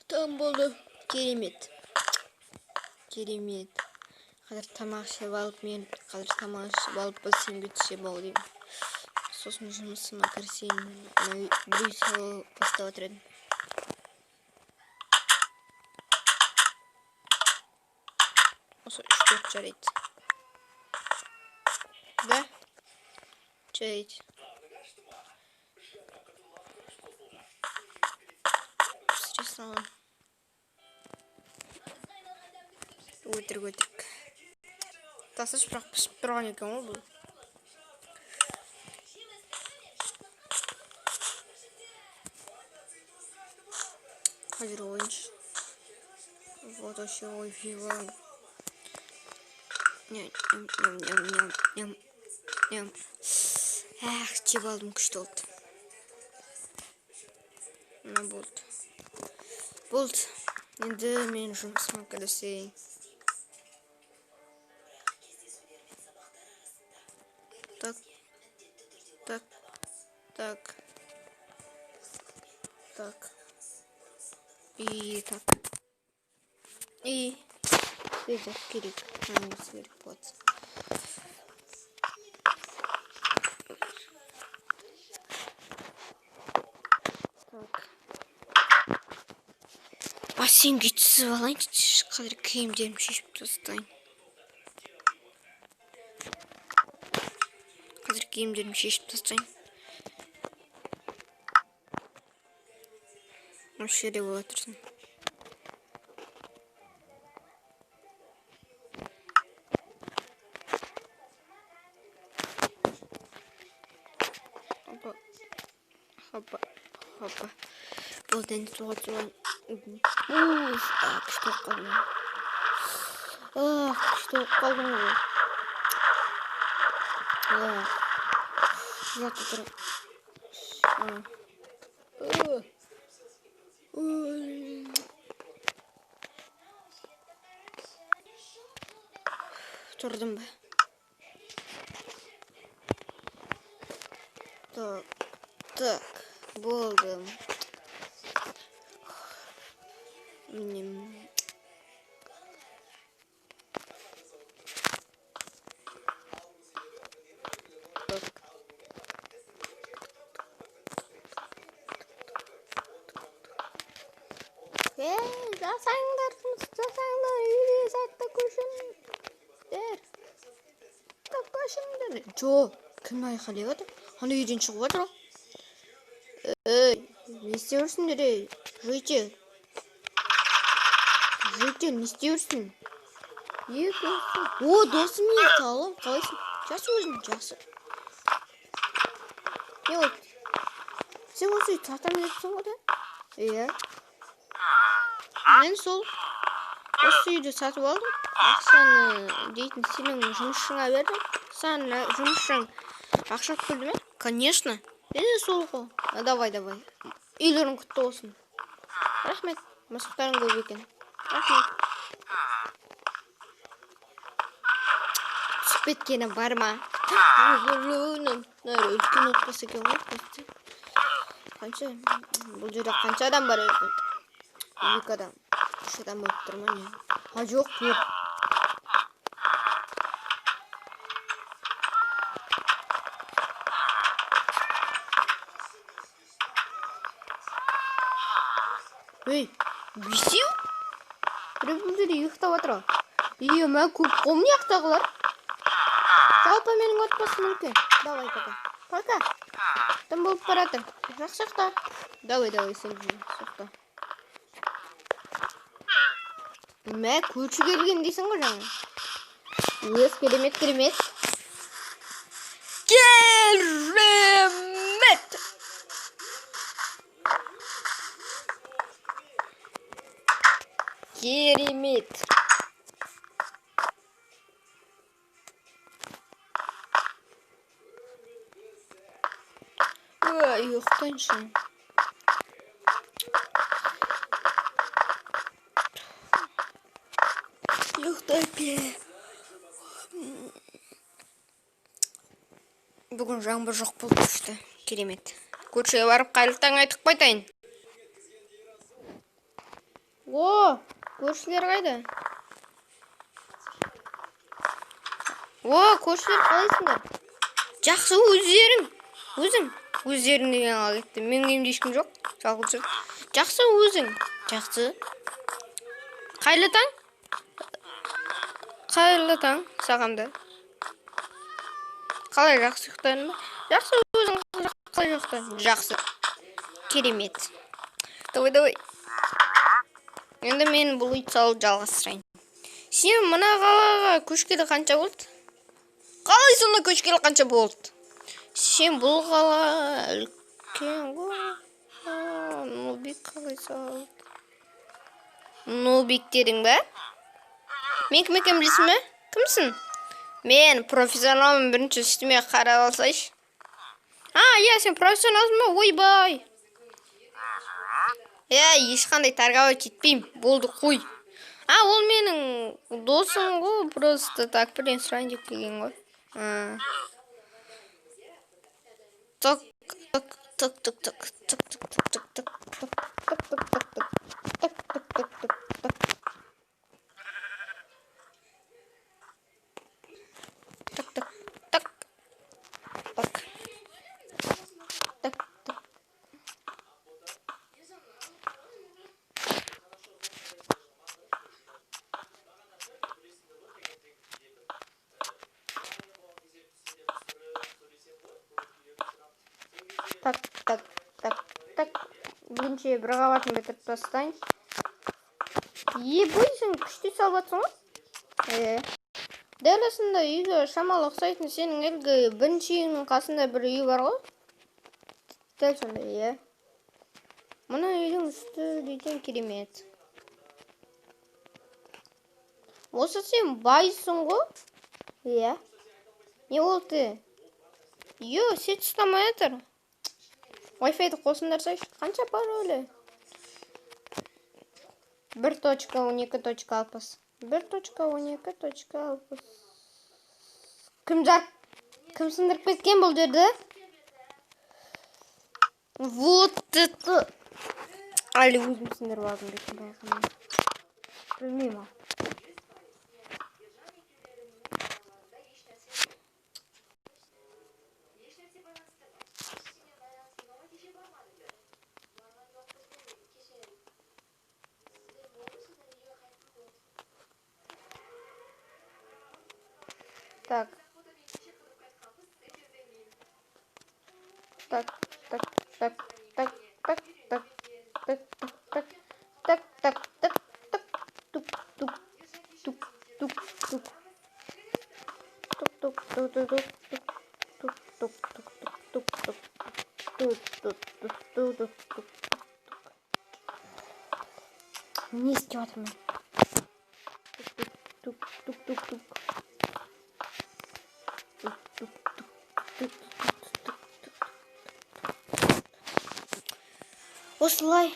Tam болды. Керемет. Қазір тамақ ішіп алып, мен қазір тамақ ішіп алып, бассейн түсіп алайын. Сосын жұмысыма кірісейін. Біреу салу бастап отыр едім. Осы 3-4 жарайды. Да? Жарайды. Пісіре салам. Өтірік. Тасыш бірақ пішіп тұрған екен ғой бұл. Қазір ойыншы. Вот вообще ойфига. Ням. Жеп алдым, күшті болды. Мына болды. Енді мен жұмысыма кірісейін. Так. И это керек. Керек болады. Бассейнге түсіп алайын. Қазір киімдерімді шешіп тастайын. Осы жерде бола тұрсын. Hoppa. Болды енді суға түсіп күшті қалдым ғой. Жатып тұрып. Тұрдым ба? Так, болдым. Жасаңдар, үйде затты көшіңдер. Жо, кім айқайлап отыр? Ана үйден шығып отыр. Не істеп ей? Житель, не істеп? О, досым мен салым. Қалайсың? Жақсы. Не болды? Сен осы үй тартамын депсің ғой да? Иә. Мен сол осы үйді сатып алдым. Ақшаны дейтін сенің жұмысшыңа бердім. Саған жұмысшың ақша бөлді ме? Конечно. Мен сол ғой. Давай. Үйлерің құтты болсын. Рахмет. Мысықтарың көп екен. Рахмет. Түсіп кеткені бар ма? Үлкен отбасы екен ғой. Қанша? Бұл жерде қанша адам бар өзі? 2 адам. 3 адам болып тұр ма не? Жоқ, 4. Ей, бесеу? Біреулері ұйықтап отыр. Мен көп қомын ұйықтағылар. Жалпы менің отбасым үлкен. Давай, пока. Тым болып баратыр. Жақсы ұйықта. Давай, сен ұйықта. Көрші келген дейсің ғой жаңа. Ес, керемет. Керемет. Ұйықтайыншы. Ұйықтай бе. Бүгін жаңбыр жоқ болып түсті. Керемет. Көшеге барып қайырлы таң айтып қайтайын. О, көршілер қайда? О, көршілер қалайсыңдар? Жақсы, өздерің деген ала кетті. Менің үйімде ешкім жоқ. Жалғыз жүр. Жақсы, өзің. Жақсы. Қайырлы таң? Қайырлы таң саған да. Қалай, жақсы ұйықтадың ба? Жақсы, өзің қалай ұйықтадың? Жақсы. Керемет. Давай. Енді мен бұл ит салып жалғастырайын. Сен мына қалаға көшкелі қанша болды? Қалай сонда көшкелі қанша болды? Сен бұл қала үлкен ғой. Нубик қалай салды? Нубиктерің бе? Мен кім екенін білесің бе? Кімсің? Мен профессионалмын, бірінші үстіме қарап алсайшы. Иә, сен профессионалсың ба? Ойбай. Ешқандай торговать етпеймін. Болды, қой. Ол менің досым ғой, просто так бірден сұрайын деп келген ғой. Так. Бірінші бір қабатын бітіріп тастайын. Бойсың, күшті салып жатсың ғой? Дәл осында үйге шамалы ұқсайтын сенің әлгі бірінші үйіңнің қасында бір үй бар ғой? Дәл сондай, Мұны үйдің үсті дейтін керемет. Осы сен байсың ғой? Не болды? Сет ұстамай жатыр. Wi-Fi-ді қосыңдар сайшы. Қанша паролі? 1.12.60. 1.12.60. Кім сындырып кеткен бұл жерді? Вот это. Әлі өзім сындырып алдым дейтін байқамын. Білмеймін. Так. Не істеп жатырмын. Осылай.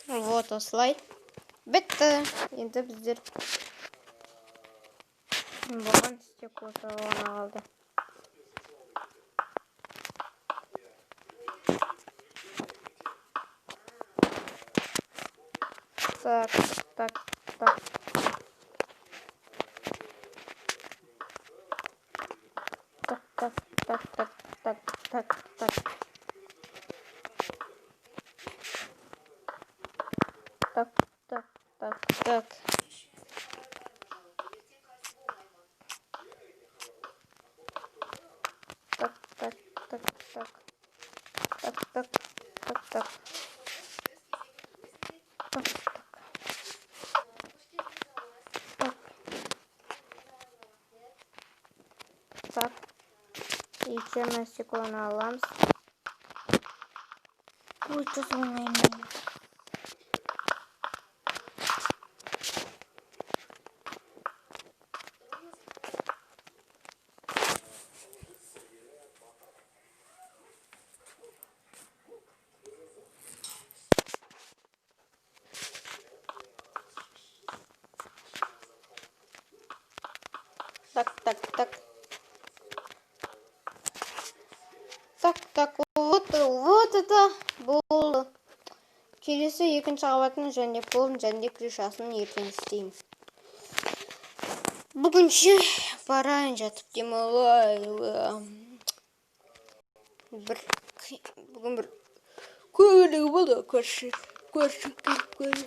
Вот осылай. Бітті. Енді біздер Бұған стек осы ғана қалды. Так. Так. Так. Так. Еще стекло на ламс. Ой, что звонит меня. Так, вот это болды. Келесі екінші қабаттың және полын және крышасын ертең істеймін. Бүгінше барайын жатып демалайын. Бүгін бір көйлегі болды, көрші келіп